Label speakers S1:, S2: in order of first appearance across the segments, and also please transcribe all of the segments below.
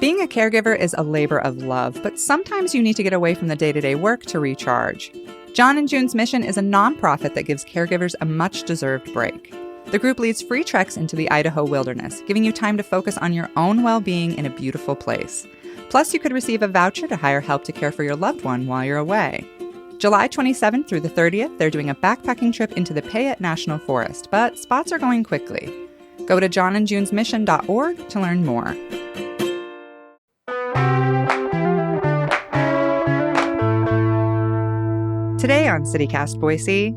S1: Being a caregiver is a labor of love, but sometimes you need to get away from the day-to-day work to recharge. John and June's Mission is a nonprofit that gives caregivers a much-deserved break. The group leads free treks into the Idaho wilderness, giving you time to focus on your own well-being in a beautiful place. Plus, you could receive a voucher to hire help to care for your loved one while you're away. July 27th through the 30th, they're doing a backpacking trip into the Payette National Forest, but spots are going quickly. Go to johnandjunesmission.org to learn more. Today on CityCast Boise,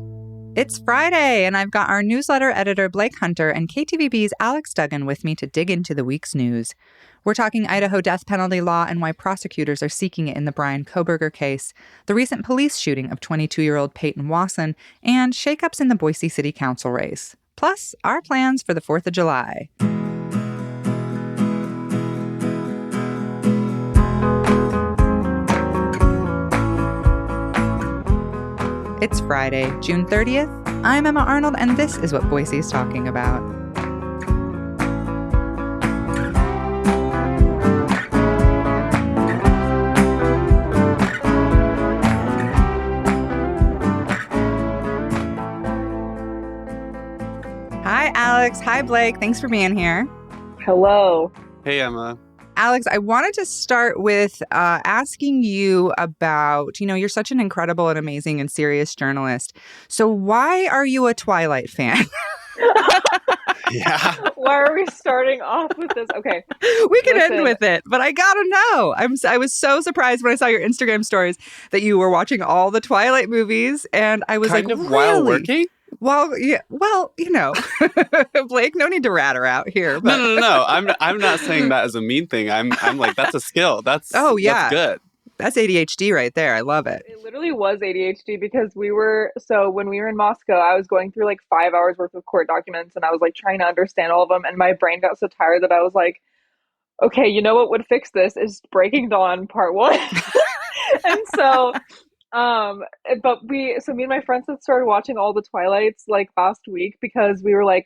S1: it's Friday, and I've got our newsletter editor Blake Hunter and KTVB's Alex Duggan with me to dig into the week's news. We're talking Idaho death penalty law and why prosecutors are seeking it in the Brian Kohberger case, the recent police shooting of 22-year-old Peyton Wasson, and shakeups in the Boise City Council race. Plus, our plans for the 4th of July. It's Friday, June 30th. I'm Emma Arnold, and this is what Boise is talking about. Hi, Alex. Hi, Blake. Thanks for being here.
S2: Hello.
S3: Hey, Emma.
S1: Alex, I wanted to start with asking you about, you're such an incredible and amazing and serious journalist. So why are you a Twilight fan?
S3: Yeah.
S2: Why are we starting off with this? Okay.
S1: We can end with it, but I gotta know. I was so surprised when I saw your Instagram stories that you were watching all the Twilight movies, and I was
S3: kind
S1: like,
S3: of
S1: really?
S3: while working?
S1: Well, yeah. Well, Blake, no need to rat her out here. But...
S3: No. I'm not saying that as a mean thing. I'm like, that's a skill. That's that's good.
S1: That's ADHD right there. I love it.
S2: It literally was ADHD because when we were in Moscow, I was going through like 5 hours worth of court documents and I was like trying to understand all of them. And my brain got so tired that I was like, okay, you know what would fix this is Breaking Dawn Part 1. And so, me and my friends had started watching all the Twilights like last week because we were like,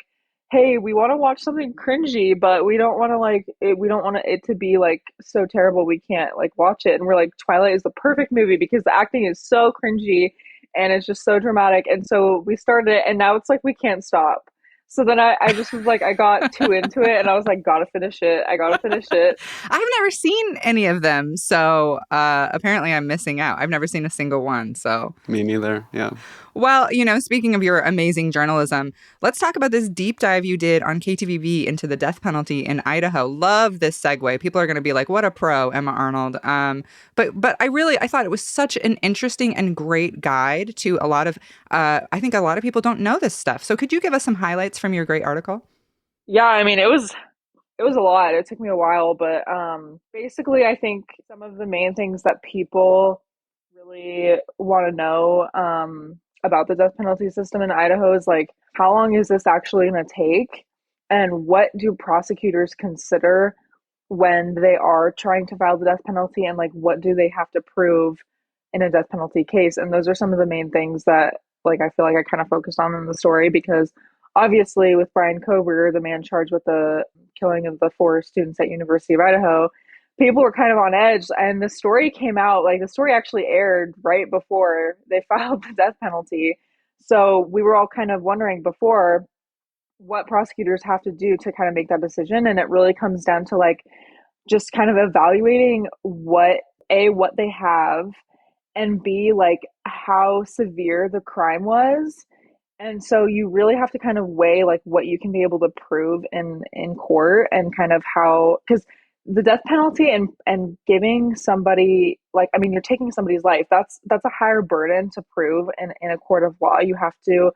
S2: hey, we want to watch something cringy, but we don't want it to be like so terrible we can't like watch it. And we're like, Twilight is the perfect movie because the acting is so cringy and it's just so dramatic. And so we started it, and now it's like we can't stop. So then I just was like, I got too into it, and I was like, gotta finish it.
S1: I've never seen any of them, so apparently I'm missing out. I've never seen a single one, so.
S3: Me neither, yeah.
S1: Well, speaking of your amazing journalism, let's talk about this deep dive you did on KTVB into the death penalty in Idaho. Love this segue. People are going to be like, what a pro, Emma Arnold. But I thought it was such an interesting and great guide to a lot of, I think a lot of people don't know this stuff. So could you give us some highlights from your great article?
S2: Yeah, I mean, it was a lot. It took me a while, but basically I think some of the main things that people really want to know about the death penalty system in Idaho is like, how long is this actually going to take? And what do prosecutors consider when they are trying to file the death penalty? And like, what do they have to prove in a death penalty case? And those are some of the main things that like, I feel like I kind of focused on in the story, because obviously with Brian Kohberger, the man charged with the killing of the 4 students at University of Idaho, people were kind of on edge, and the story came out, like the story actually aired right before they filed the death penalty. So we were all kind of wondering before what prosecutors have to do to kind of make that decision. And it really comes down to like just kind of evaluating what they have, and B, like how severe the crime was. And so you really have to kind of weigh like what you can be able to prove in court, and kind of how, because the death penalty and giving somebody, like, I mean, you're taking somebody's life. That's a higher burden to prove in a court of law. You have to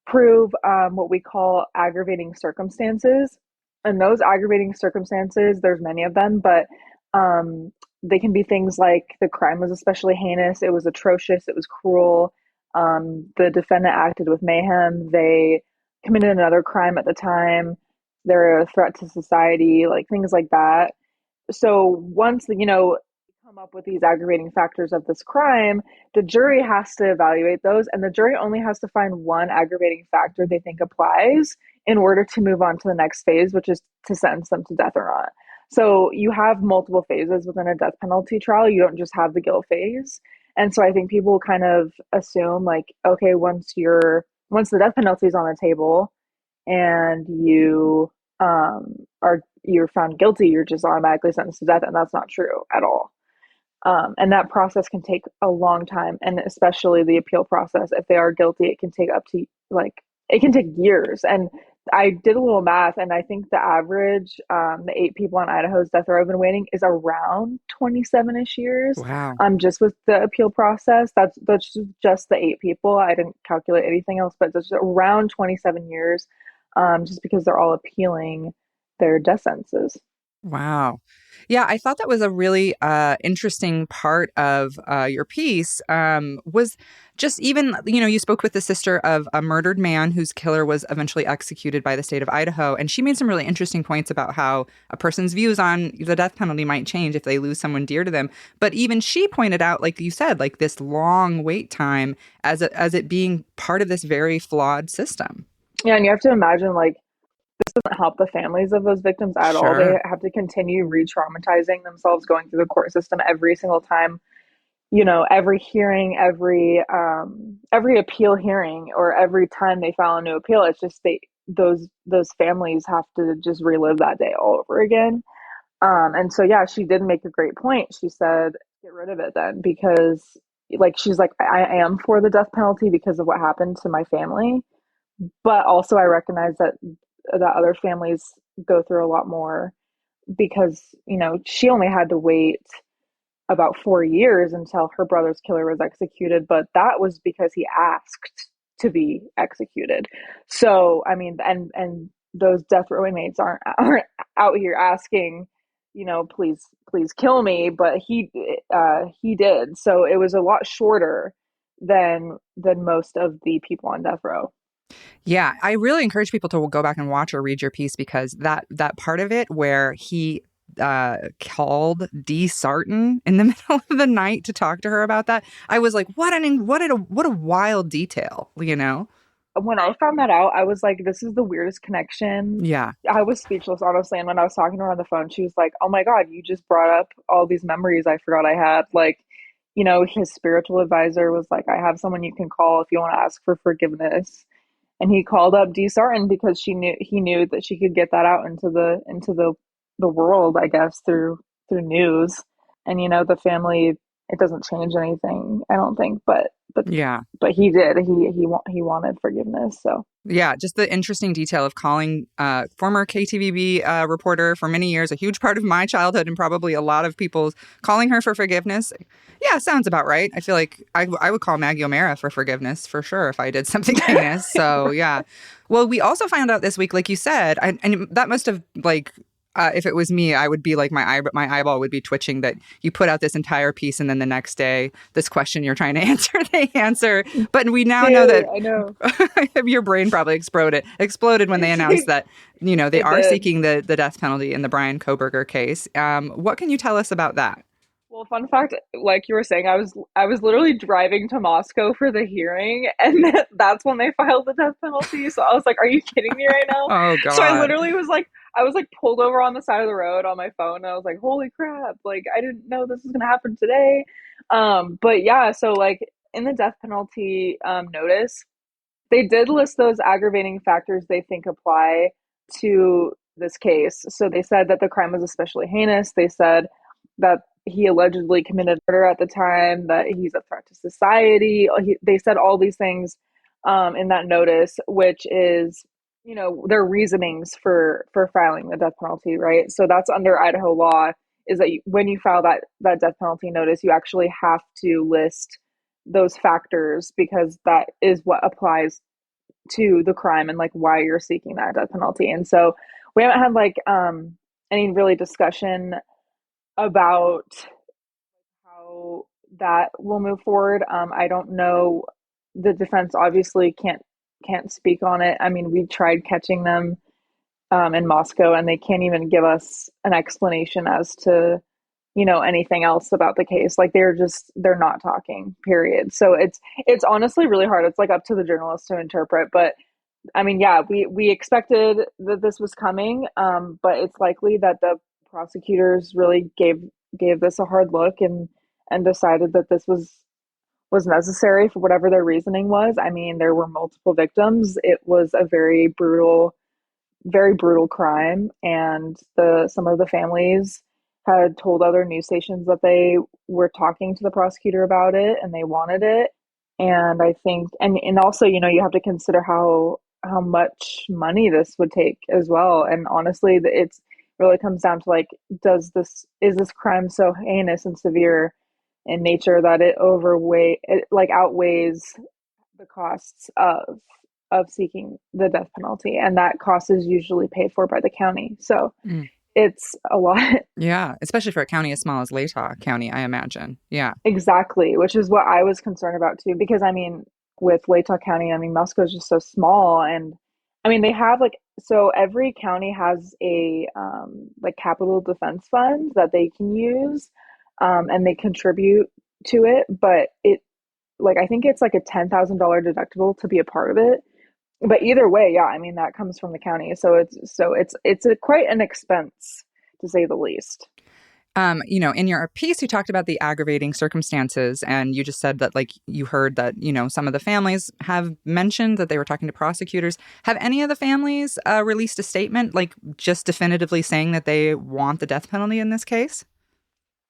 S2: prove what we call aggravating circumstances. And those aggravating circumstances, there's many of them, but they can be things like the crime was especially heinous, it was atrocious, it was cruel, the defendant acted with mayhem, they committed another crime at the time, they're a threat to society, like things like that. So once, come up with these aggravating factors of this crime, the jury has to evaluate those, and the jury only has to find one aggravating factor they think applies in order to move on to the next phase, which is to sentence them to death or not. So you have multiple phases within a death penalty trial. You don't just have the guilt phase. And so I think people kind of assume like, okay, once the death penalty is on the table and you're found guilty, you're just automatically sentenced to death, and that's not true at all. And that process can take a long time, and especially the appeal process. If they are guilty, it can take up to it can take years. And I did a little math, and I think the average, the 8 people on Idaho's death row have been waiting is around 27-ish years.
S1: Wow.
S2: Just with the appeal process, that's just the 8 people. I didn't calculate anything else, but it's around 27 years, just because they're all appealing their death sentences.
S1: Wow. Yeah, I thought that was a really interesting part of your piece, was just even, you spoke with the sister of a murdered man whose killer was eventually executed by the state of Idaho. And she made some really interesting points about how a person's views on the death penalty might change if they lose someone dear to them. But even she pointed out, like you said, like this long wait time as it being part of this very flawed system.
S2: Yeah, and you have to imagine, like, doesn't help the families of those victims at all. They have to continue re-traumatizing themselves going through the court system every single time, every hearing, every appeal hearing, or every time they file a new appeal. It's just those families have to just relive that day all over again. And so yeah, she did make a great point. She said, get rid of it then, because she's like, I am for the death penalty because of what happened to my family, but also I recognize that other families go through a lot more, because she only had to wait about 4 years until her brother's killer was executed, but that was because he asked to be executed. So I mean, and those death row inmates aren't out here asking, please kill me, but he did. So it was a lot shorter than most of the people on death row.
S1: Yeah, I really encourage people to go back and watch or read your piece, because that part of it where he called Dee Sarton in the middle of the night to talk to her about that, I was like, what a wild detail,
S2: When I found that out, I was like, this is the weirdest connection.
S1: Yeah.
S2: I was speechless, honestly. And when I was talking to her on the phone, she was like, oh my God, you just brought up all these memories I forgot I had. Like, his spiritual advisor was like, I have someone you can call if you want to ask for forgiveness. And he called up Dee Sarton because he knew that she could get that out into the world, I guess, through news. And the family, it doesn't change anything, I don't think, but
S1: yeah,
S2: but he did. He wanted forgiveness. So
S1: yeah, just the interesting detail of calling former KTVB reporter for many years, a huge part of my childhood and probably a lot of people's, calling her for forgiveness. Yeah, sounds about right. I feel like I would call Maggie O'Mara for forgiveness for sure if I did something heinous. So yeah. Well, we also found out this week, like you said, and that must have if it was me, I would be like, my eyeball would be twitching that you put out this entire piece and then the next day, this question you're trying to answer, they answer. But we now know that
S2: I know
S1: your brain probably exploded when they announced that, they are seeking the death penalty in the Brian Kohberger case. What can you tell us about that?
S2: Well, fun fact, like you were saying, I was literally driving to Moscow for the hearing, and that's when they filed the death penalty. So I was like, "Are you kidding me right now?"
S1: Oh God!
S2: So I literally was like, pulled over on the side of the road on my phone, and I was like, "Holy crap! Like, I didn't know this was gonna happen today." But yeah, so like in the death penalty notice, they did list those aggravating factors they think apply to this case. So they said that the crime was especially heinous. They said that he allegedly committed murder at the time, that he's a threat to society. They said all these things in that notice, which is, their reasonings for filing the death penalty, right? So that's under Idaho law, is that when you file that death penalty notice, you actually have to list those factors, because that is what applies to the crime and like why you're seeking that death penalty. And so we haven't had any really discussion about how that will move forward. I don't know. The defense obviously can't speak on it. I mean, we tried catching them in Moscow, and they can't even give us an explanation as to anything else about the case. Like they're not talking, period. So it's honestly really hard. It's like up to the journalists to interpret. But I mean, yeah, we expected that this was coming, but it's likely that the prosecutors really gave this a hard look and decided that this was necessary for whatever their reasoning was. I mean, there were multiple victims. It was a very brutal crime, and the some of the families had told other news stations that they were talking to the prosecutor about it and they wanted it. And I think, and also, you know, you have to consider how much money this would take as well. And honestly, it's really comes down to like, is this crime so heinous and severe in nature that it like outweighs the costs of seeking the death penalty, and that cost is usually paid for by the county. So it's a lot.
S1: Yeah, especially for a county as small as Latah County, I imagine. Yeah.
S2: Exactly, which is what I was concerned about too, because I mean, with Latah County, I mean, Moscow is just so small, and I mean, they have like, so every county has a like capital defense fund that they can use, and they contribute to it, but it like I think it's like a $10,000 deductible to be a part of it. But either way, yeah, I mean that comes from the county, so it's quite an expense to say the least.
S1: You know, in your piece, you talked about the aggravating circumstances, and you just said that, like, you heard that, you know, some of the families have mentioned that they were talking to prosecutors. Have any of the families released a statement, like, just definitively saying that they want the death penalty in this case?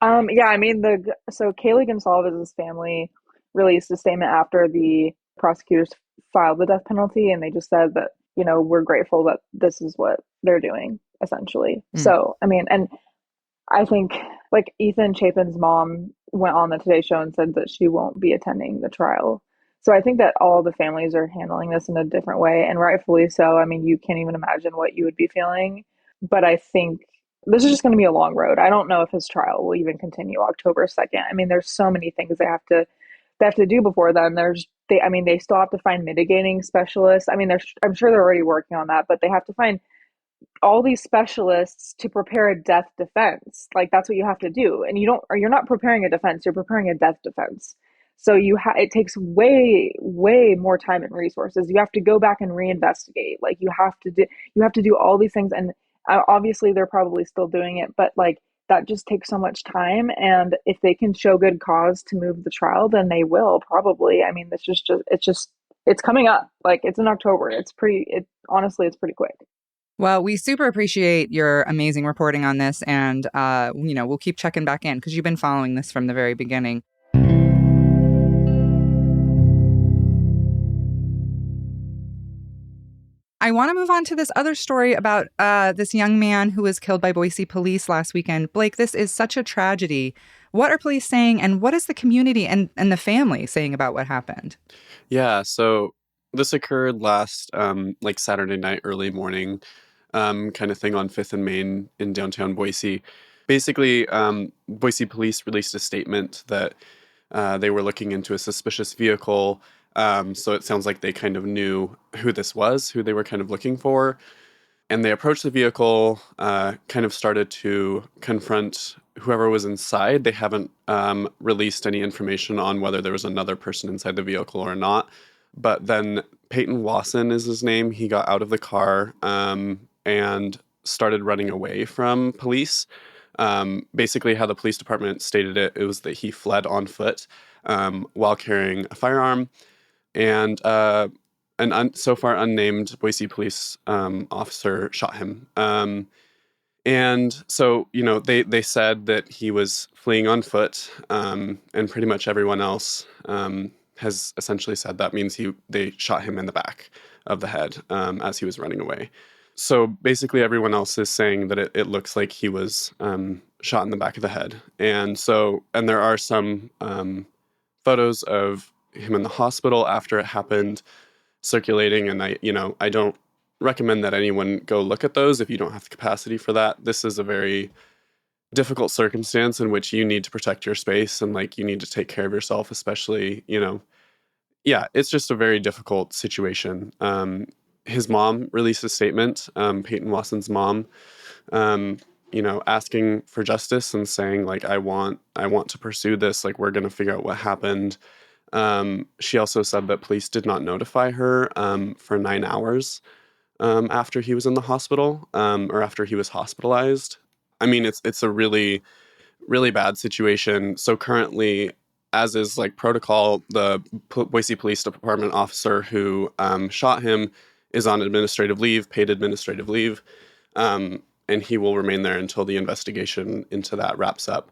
S2: Yeah, I mean so Kaylee Gonsalves' family released a statement after the prosecutors filed the death penalty, and they just said that, you know, we're grateful that this is what they're doing, essentially. So, I mean, and I think like Ethan Chapin's mom went on the Today Show and said that she won't be attending the trial. So I think that all the families are handling this in a different way, and rightfully so. I mean, you can't even imagine what you would be feeling. But I think this is just going to be a long road. I don't know if his trial will even continue October 2nd. I mean, there's so many things they have to do before then. I mean, they still have to find mitigating specialists. I mean, I'm sure they're already working on that, but they have to find all these specialists to prepare a death defense. Like that's what you have to do. And you're not preparing a defense, you're preparing a death defense. So it takes way more time and resources. You have to go back and reinvestigate. Like you have to do all these things. And obviously they're probably still doing it, but like that just takes so much time. And if they can show good cause to move the trial, then they will probably. I mean, it's coming up. Like it's in October. Honestly, it's pretty quick.
S1: Well, we super appreciate your amazing reporting on this, and you know, we'll keep checking back in because you've been following this from the very beginning. I want to move on to this other story about this young man who was killed by Boise police last weekend. Blake, this is such a tragedy. What are police saying, and what is the community and the family saying about what happened?
S3: Yeah, so this occurred last like Saturday night, early morning, kind of thing on 5th and Main in downtown Boise. Basically, Boise police released a statement that they were looking into a suspicious vehicle. So it sounds like they kind of knew who this was, who they were kind of looking for. And they approached the vehicle, kind of started to confront whoever was inside. They haven't released any information on whether there was another person inside the vehicle or not. But then Peyton Wasson is his name. He got out of the car and started running away from police. Basically, how the police department stated it was that he fled on foot while carrying a firearm. And an so far unnamed Boise police officer shot him. And so, you know, they said that he was fleeing on foot, and pretty much everyone else has essentially said that means they shot him in the back of the head as he was running away. So basically everyone else is saying that it looks like he was shot in the back of the head. And there are some photos of him in the hospital after it happened circulating, and I don't recommend that anyone go look at those if you don't have the capacity for that. This is a very difficult circumstance in which you need to protect your space and like you need to take care of yourself, especially, yeah, it's just a very difficult situation. His mom released a statement, Peyton Wasson's mom, asking for justice and saying like, I want to pursue this. Like, we're going to figure out what happened. She also said that police did not notify her for 9 hours after he was in the hospital, or after he was hospitalized. I mean, it's a really, really bad situation. So currently, as is like protocol, the Boise Police Department officer who shot him is on administrative leave, paid administrative leave, and he will remain there until the investigation into that wraps up.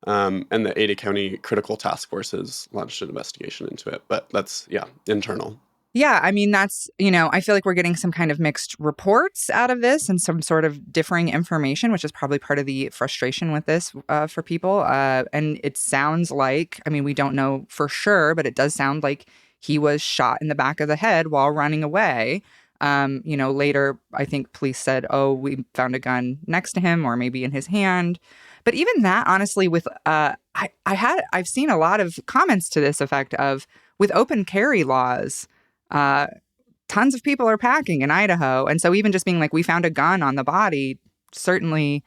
S3: And the Ada County Critical Task Force has launched an investigation into it, but that's, internal.
S1: Yeah, I mean, that's, I feel like we're getting some kind of mixed reports out of this and some sort of differing information, which is probably part of the frustration with this for people. And it sounds like, I mean, we don't know for sure, but it does sound like he was shot in the back of the head while running away. Later, I think police said, oh, we found a gun next to him or maybe in his hand. But even that, honestly, with I've seen a lot of comments to this effect of with open carry laws, tons of people are packing in Idaho. And so even just being like, we found a gun on the body, certainly,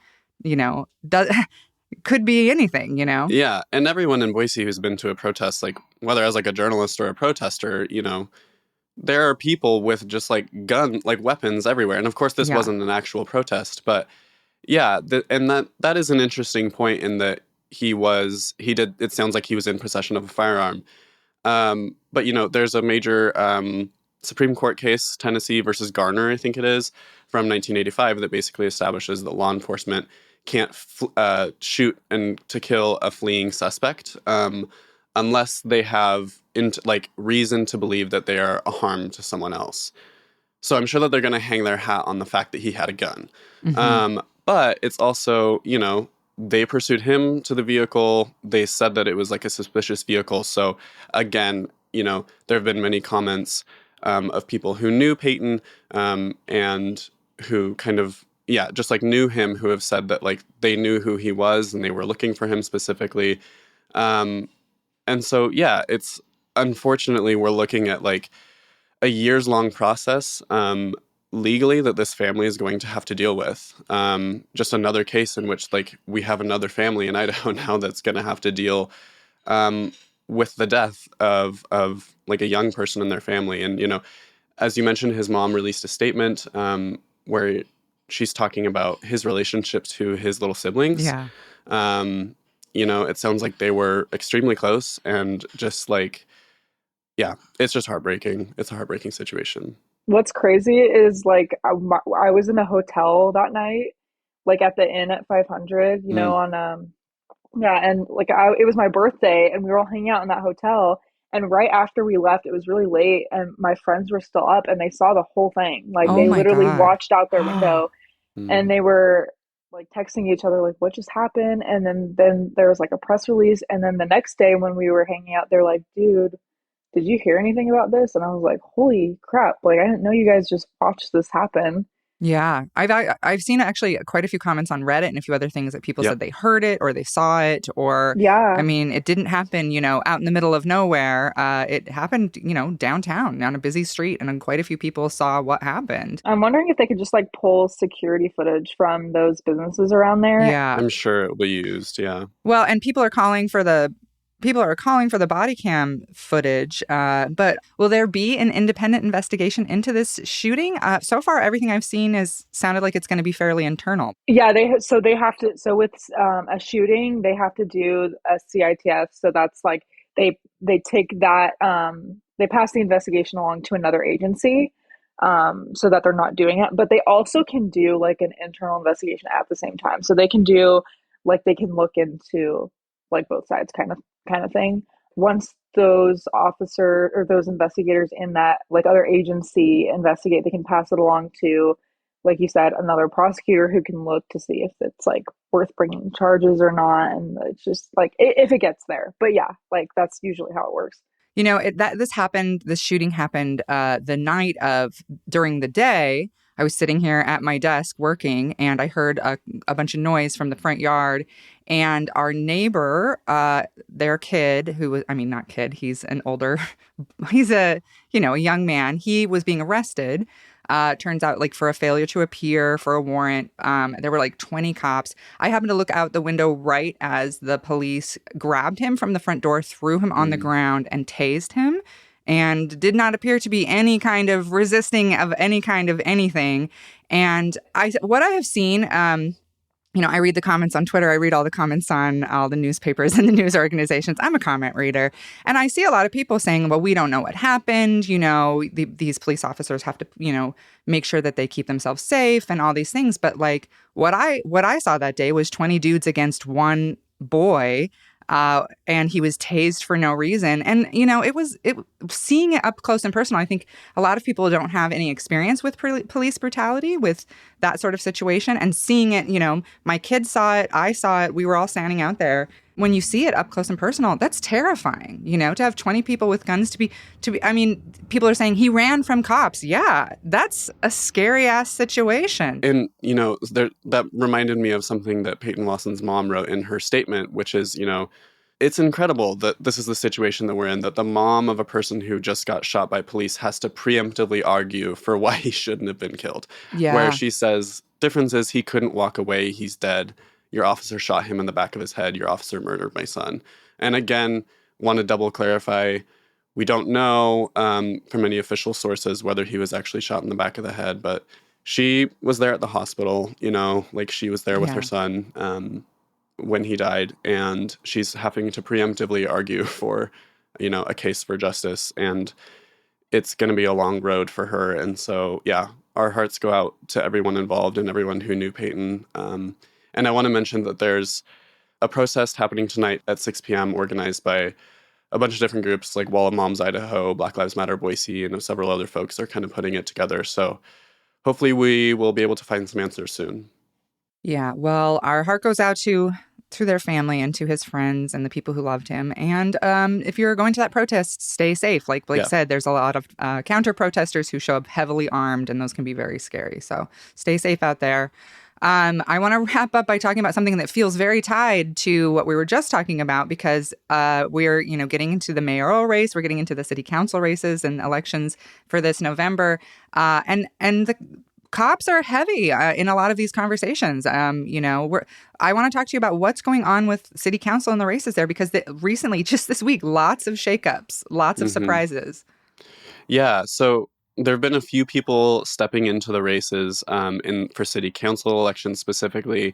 S1: could be anything,
S3: Yeah. And everyone in Boise who's been to a protest, like whether as like a journalist or a protester, there are people with just like weapons everywhere. And of course, this wasn't an actual protest, but yeah. And that is an interesting point in that it sounds like he was in possession of a firearm. But, there's a major Supreme Court case, Tennessee versus Garner, I think it is, from 1985 that basically establishes that law enforcement can't shoot and to kill a fleeing suspect unless they have reason to believe that they are a harm to someone else. So I'm sure that they're going to hang their hat on the fact that he had a gun. Mm-hmm. But it's also, they pursued him to the vehicle. They said that it was like a suspicious vehicle. So again, there have been many comments of people who knew Peyton and who kind of, just like knew him, who have said that like they knew who he was and they were looking for him specifically. And so, it's unfortunately we're looking at like a years-long process legally that this family is going to have to deal with. Just another case in which like we have another family in Idaho now that's going to have to deal with the death of like a young person in their family. And, as you mentioned, his mom released a statement where she's talking about his relationship to his little siblings.
S1: Yeah.
S3: It sounds like they were extremely close and just like, it's just heartbreaking. It's a heartbreaking situation.
S2: What's crazy is like I was in a hotel that night, like at the inn at 500, on and like it was my birthday and we were all hanging out in that hotel. And right after we left, it was really late and my friends were still up and they saw the whole thing. Like they literally watched out their window and they were like texting each other, like, what just happened? And then there was like a press release. And then the next day when we were hanging out, they're like, dude, did you hear anything about this? And I was like, holy crap. Like, I didn't know you guys just watched this happen.
S1: Yeah. I've seen actually quite a few comments on Reddit and a few other things that people said they heard it or they saw it or, I mean, it didn't happen, out in the middle of nowhere. It happened, downtown on a busy street and quite a few people saw what happened.
S2: I'm wondering if they could just like pull security footage from those businesses around there.
S1: Yeah.
S3: I'm sure it will be used. Yeah.
S1: Well, and people are calling for the body cam footage, but will there be an independent investigation into this shooting? So far, everything I've seen has sounded like it's going to be fairly internal.
S2: Yeah, they have to. So with a shooting, they have to do a CITF. So that's like they take that they pass the investigation along to another agency, so that they're not doing it. But they also can do like an internal investigation at the same time. So they can do like they can look into like both sides kind of thing. Once those officer or those investigators in that like other agency investigate, they can pass it along to, like you said, another prosecutor who can look to see if it's like worth bringing charges or not. And it's just like if it gets there. But yeah, like that's usually how it works.
S1: This shooting happened the night of, during the day, I was sitting here at my desk working and I heard a bunch of noise from the front yard, and our neighbor, their kid, who was, I mean, not kid, he's an older, he's a young man. He was being arrested. Turns out like for a failure to appear for a warrant. There were like 20 cops. I happened to look out the window right as the police grabbed him from the front door, threw him on the ground and tased him, and did not appear to be any kind of resisting of any kind of anything. And what I have seen, I read the comments on Twitter. I read all the comments on all the newspapers and the news organizations. I'm a comment reader. And I see a lot of people saying, well, we don't know what happened. These police officers have to, make sure that they keep themselves safe and all these things. But like what I saw that day was 20 dudes against one boy. And he was tased for no reason. And, seeing it up close and personal, I think a lot of people don't have any experience with police brutality, with that sort of situation. And seeing it, my kids saw it, I saw it, we were all standing out there. When you see it up close and personal, that's terrifying, to have 20 people with guns to be, people are saying he ran from cops. Yeah, that's a scary ass situation.
S3: And, that reminded me of something that Peyton Lawson's mom wrote in her statement, which is, it's incredible that this is the situation that we're in, that the mom of a person who just got shot by police has to preemptively argue for why he shouldn't have been killed.
S1: Yeah.
S3: Where she says, difference is he couldn't walk away. He's dead. Your officer shot him in the back of his head. Your officer murdered my son. And again, want to double clarify, we don't know from any official sources whether he was actually shot in the back of the head, but she was there at the hospital, she was there with her son when he died, and she's having to preemptively argue for, a case for justice, and it's going to be a long road for her. And so, yeah, our hearts go out to everyone involved and everyone who knew Peyton. And I want to mention that there's a protest happening tonight at 6 p.m. organized by a bunch of different groups like Wall of Moms Idaho, Black Lives Matter Boise, and several other folks are kind of putting it together. So hopefully we will be able to find some answers soon.
S1: Yeah, well, our heart goes out to their family and to his friends and the people who loved him. And if you're going to that protest, stay safe. Like Blake said, there's a lot of counter protesters who show up heavily armed, and those can be very scary. So stay safe out there. I want to wrap up by talking about something that feels very tied to what we were just talking about, because we're, getting into the mayoral race. We're getting into the city council races and elections for this November. And the cops are heavy in a lot of these conversations. I want to talk to you about what's going on with city council and the races there, because recently, just this week, lots of shakeups, lots of surprises.
S3: Yeah. So there have been a few people stepping into the races for city council elections specifically,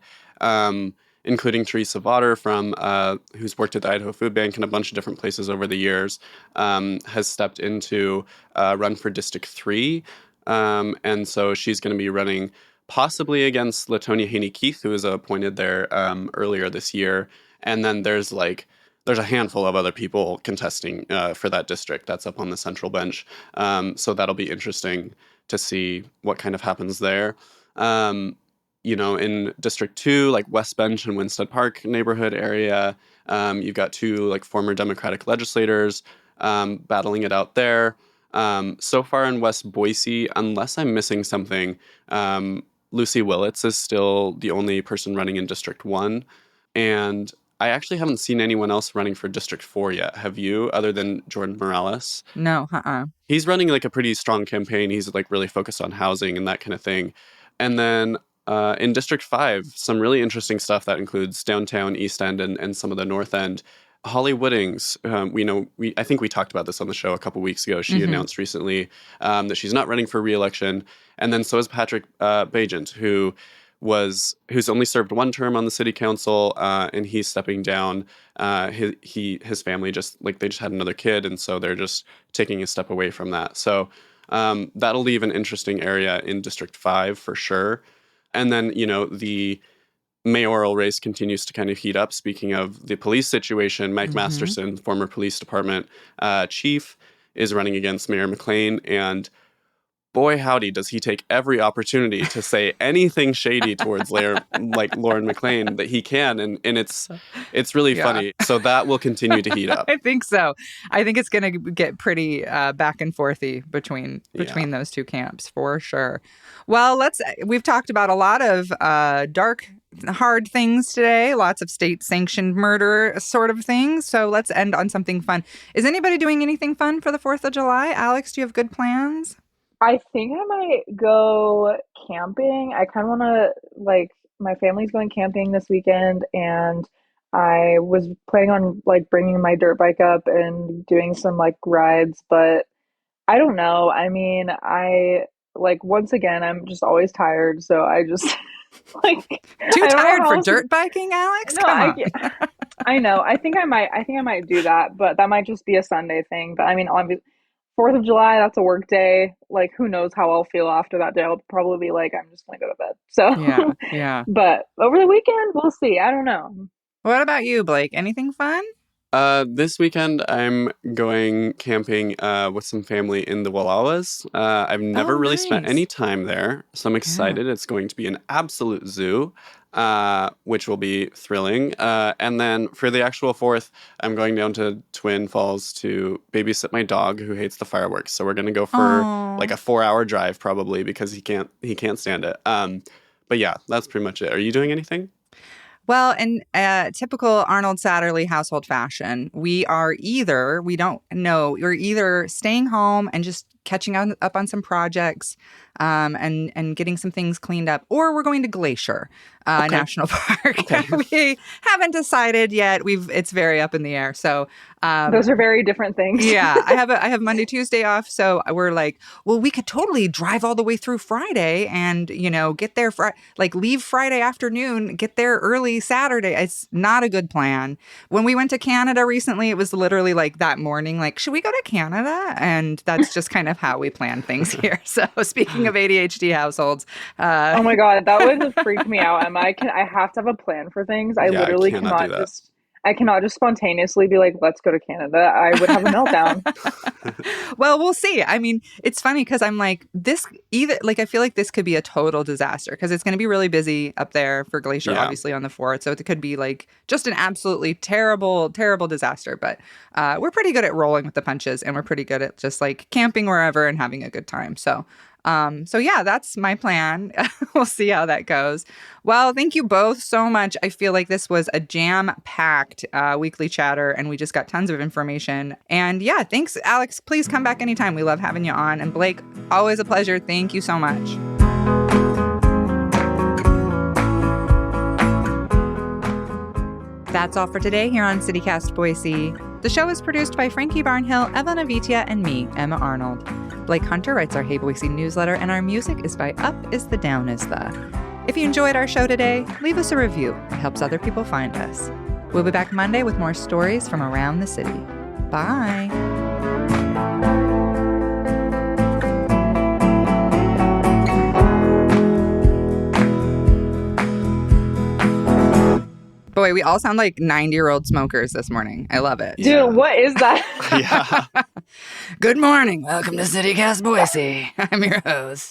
S3: including Teresa Vaughter from who's worked at the Idaho Food Bank and a bunch of different places over the years, has stepped into run for District 3. And so she's going to be running possibly against Latonia Haney-Keith, who was appointed there earlier this year. And then there's a handful of other people contesting for that district that's up on the central bench. So that'll be interesting to see what kind of happens there. In District 2, like West Bench and Winstead Park neighborhood area, you've got two former Democratic legislators battling it out there. So far in West Boise, unless I'm missing something, Lucy Willits is still the only person running in District 1. And I actually haven't seen anyone else running for District 4 yet. Have you, other than Jordan Morales?
S1: No,
S3: He's running a pretty strong campaign. He's really focused on housing and that kind of thing. And then in District 5, some really interesting stuff that includes downtown, East End, and some of the North End. Holly Woodings, I think we talked about this on the show a couple weeks ago. She announced recently that she's not running for re-election. And then so is Patrick Bajent, who's only served one term on the city council, and he's stepping down. His family they just had another kid, and so they're just taking a step away from that. So that'll leave an interesting area in District 5 for sure. And then, the mayoral race continues to kind of heat up. Speaking of the police situation, Mike Masterson, former police department chief, is running against Mayor McLean, and boy, howdy, does he take every opportunity to say anything shady towards Lauren McLean that he can. And it's really funny. So that will continue to heat up.
S1: I think so. I think it's going to get pretty back and forthy between those two camps for sure. Well, we've talked about a lot of dark, hard things today, lots of state-sanctioned murder sort of things. So let's end on something fun. Is anybody doing anything fun for the 4th of July? Alex, do you have good plans?
S2: I think I might go camping. I kind of want to, my family's going camping this weekend, and I was planning on bringing my dirt bike up and doing some rides, but I don't know. I mean, once again, I'm just always tired, so I just Like,
S1: Too
S2: I don't know
S1: tired
S2: how
S1: for
S2: else
S1: dirt biking, Alex?
S2: no,
S1: Come on.
S2: I know. I think I might do that, but that might just be a Sunday thing. But I mean, obviously, 4th of July, that's a work day. Like, who knows how I'll feel after that day? I'll probably be like, I'm just gonna go to bed.
S1: Yeah,
S2: So,
S1: yeah.
S2: but over the weekend, we'll see. I don't know.
S1: What about you, Blake? Anything fun?
S3: This weekend I'm going camping with some family in the Wallowas. I've never
S1: Oh,
S3: really spent
S1: nice.
S3: any time there, so I'm
S1: Yeah.
S3: excited. It's going to be an absolute zoo, which will be thrilling. And then for the actual 4th, I'm going down to Twin Falls to babysit my dog who hates the fireworks. So we're gonna go for like
S1: Oh.
S3: a 4-hour drive probably because he can't stand it. But yeah, that's pretty much it. Are you doing anything?
S1: Well, in typical Arnold Satterley household fashion, we don't know, we're either staying home and just catching up on some projects and getting some things cleaned up, or we're going to Glacier
S3: Okay.
S1: National Park.
S3: Okay.
S1: We haven't decided yet. It's very up in the air. So
S2: Those are very different things.
S1: yeah, I have Monday, Tuesday off, so we're like, well, we could totally drive all the way through Friday and get there leave Friday afternoon, get there early Saturday. It's not a good plan. When we went to Canada recently, it was literally like that morning, like, should we go to Canada? And that's just kind of how we plan things here. So speaking of ADHD households,
S2: Oh my God, that would freak me out, Emma. I have to have a plan for things. I
S3: Yeah, I
S2: literally
S3: cannot do
S2: cannot
S3: that.
S2: I cannot just spontaneously be like, let's go to Canada. I would have a meltdown.
S1: well, we'll see. I mean, it's funny because I'm like, I feel like this could be a total disaster because it's going to be really busy up there for Glacier,
S3: Yeah.
S1: obviously on the 4th. So it could be like just an absolutely terrible, terrible disaster. But we're pretty good at rolling with the punches and we're pretty good at just like camping wherever and having a good time. So yeah, that's my plan. We'll see how that goes. Well, thank you both so much. I feel like this was a jam-packed weekly chatter, and we just got tons of information. And yeah, thanks, Alex. Please come back anytime. We love having you on. And Blake, always a pleasure. Thank you so much. That's all for today here on CityCast Boise. The show is produced by Frankie Barnhill, Evan Avitia, and me, Emma Arnold. Blake Hunter writes our Hey Boise newsletter, and our music is by Up Is the Down Is the. If you enjoyed our show today, leave us a review. It helps other people find us. We'll be back Monday with more stories from around the city. Bye. Boy, we all sound like 90-year-old smokers this morning. I love it.
S3: Yeah.
S2: Dude, what is that?
S3: Yeah.
S1: Good morning. Welcome to CityCast Boise. I'm your host.